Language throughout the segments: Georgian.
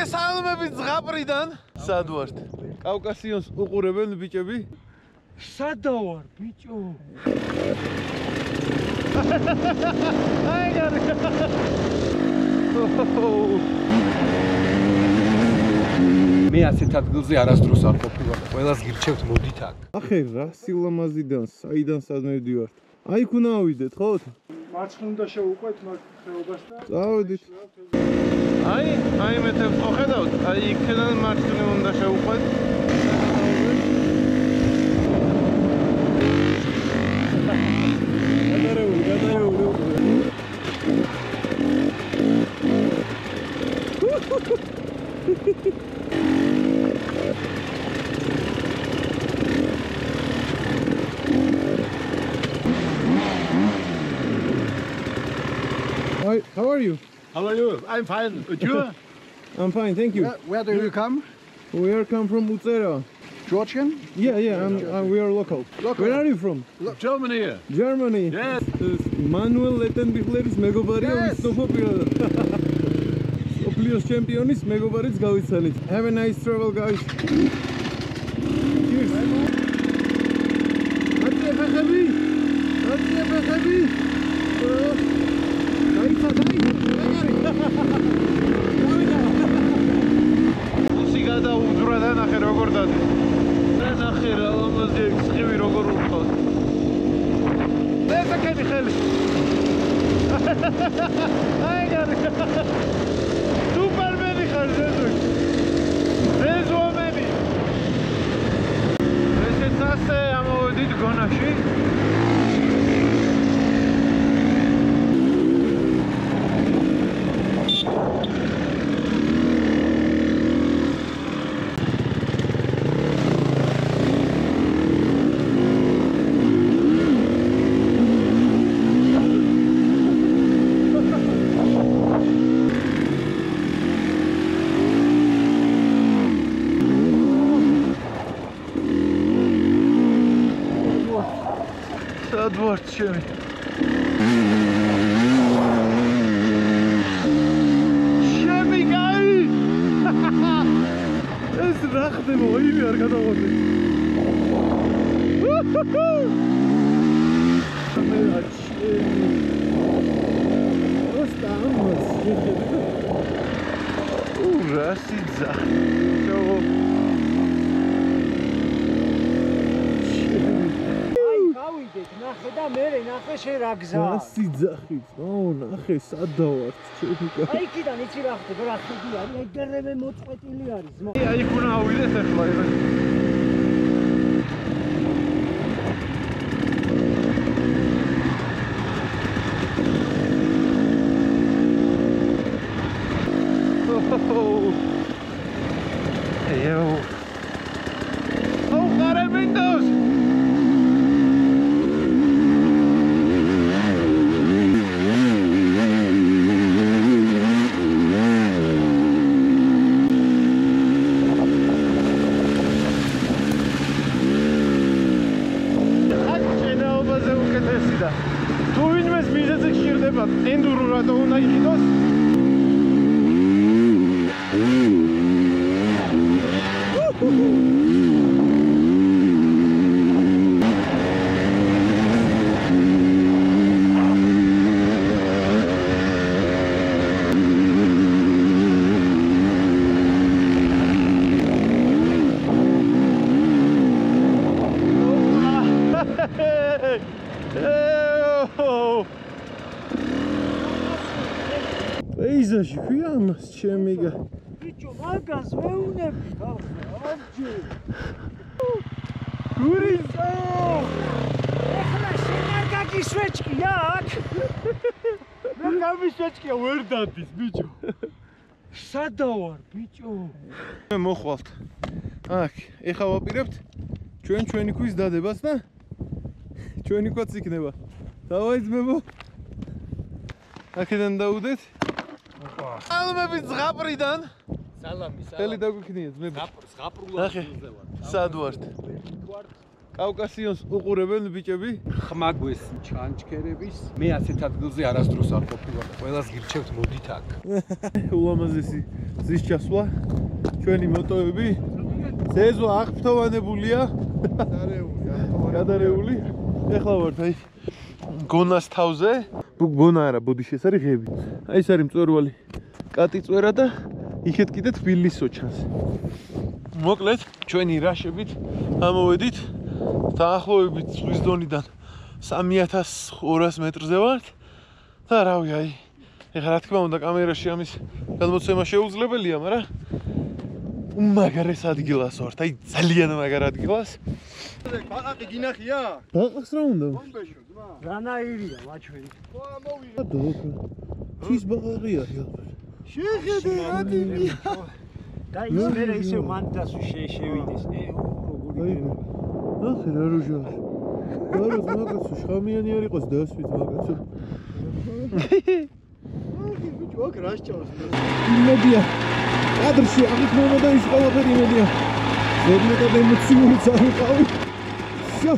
მოგესალმებით ზღაპრიდან. სად ვართ? კავკასიონს უყურებენ ბიჭები? სადა ვარ, ბიჭო? აი გარი. მე ასეთ ადგილზე არასდროს არ ყოფილა. ყველას გირჩევთ მოდით აქ. ახე რა სილამაზიდან, საიდან სად მივდივართ? აი იქ უნდა ავიდეთ, ხო? მარცხნივ შევუყვეთ მაგ ხეობას და წავედით. აი მეთევს ხო ხედავთ? აი იქიდან მარცხნივ უნდა შევუყვეთ. Hi, how are you? How are you? I'm fine. You? I'm fine, thank you. Where do you come? We are come from Utsera. Georgian? Yeah, we are local. Where are you from? Germany. Germany. Yes. Manuel Lettenbichleris მეგობარია ვისწოფო პირადად. Oplios championis მეგობარიც გავიცანით. Have a nice travel, guys. Cheers. Ატიებახები. უსი გადაუძვრა და ნახე როგორ დადი. და ნახე რა ლამაზი სხივი როგორ უხავს. ესაკები ხელი. აი გარი. სუპერმენი ხარ ზეზო. ზეზომენი. ესეც ასე ამოვედით გონაში. Sad vart ჩემი. ჩემი გაი. ეს რა ხდება? იმი არ გადავადი. რა სიძა. ნახე და მე ნახე შე რა გზა. რა სიძახით. ნახე სად დავართ ჩემი გაი. აი იქიდან იცი რა ხდება, რა ხდება? აი გერმე მოწყვეტილი არის. აი იქ უნდა ავიდეთ ახლა. თუ ვინმეს მიზეზი გჭირდება ენდურო რატო უნდა იყიდოს? პეიზაჟი ქვია ამას ჩემი გა. ბიჭო, მაგას მეუნები თავზე, ამჯი. გურიზო! ეხლა შენ არ გაგისვეჭკია აქ? რა გამისვეჭკია ვერ დადის ბიჭო. სადა ვარ, ბიჭო? მე მოხვალთ. აქ, ეხლა ვაპირებთ ჩვენი ქვის დადებას და ჩვენი ქვაც იქნება. დავაი ძმებო. აქედან დავუდეთ. ალმებით ზღაპრიდან. სალამი. ხელი დაგვიქნიეთ ძმებო. ზღაპრულად სად ვართ? კავკასიონს უყურებენ ბიჭები? ხმაგვეს ჩანჩქერების მე ასეთ ადგილზე არასდროს არ ყოფილა. ყველას გირჩევთ მოდით აქ. ულამაზესი ზის ჩასვლა. ჩვენი მოტოები ზეზო აღფრთოვანებულია. გადარეული. ეხლა ვართ აი გონას თავზე. გონა არა, ბოდიში ეს არის ღები. აი ეს არის მწვერვალი. კატი წვერა და იქეთ კიდე თბილისო ჩანს. მოკლედ, ჩვენი რაშებით ამოვედით დაახლოებით ზღვის დონიდან 3200 მეტრზე ვართ. და რავი, აი, ეხლა რა თქმა უნდა კამერაში ამის გადმოცემა შეუძლებელია, მაგრამ უმაგარეს ადგილას ვართ, აი ძალიან მაგარ ადგილას. ბაყაყი გინახია? ბაყაყს რა უნდა? ბომბეშო, ძმა. რანაირია მაჩვენი. დოკა. ის ბაყაყია ახლა. შეხედე რა ტიპია. და ის მერე ისე მანდას შევიდეს. აი, ნახე რა როჟა. არა, მაგაცო შხამიანი არ იყოს დასვით მაგაცო. აი, ბიჭო, აქ რა შეჭავს? იმედია. კადრში აღით მომდა ის ყველაფერი იმედია. ზედმეტად ემოციური წავიყავი. Всё.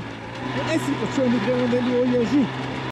ეს იყო ჩვენი დღევანდელი ვოიაჟი.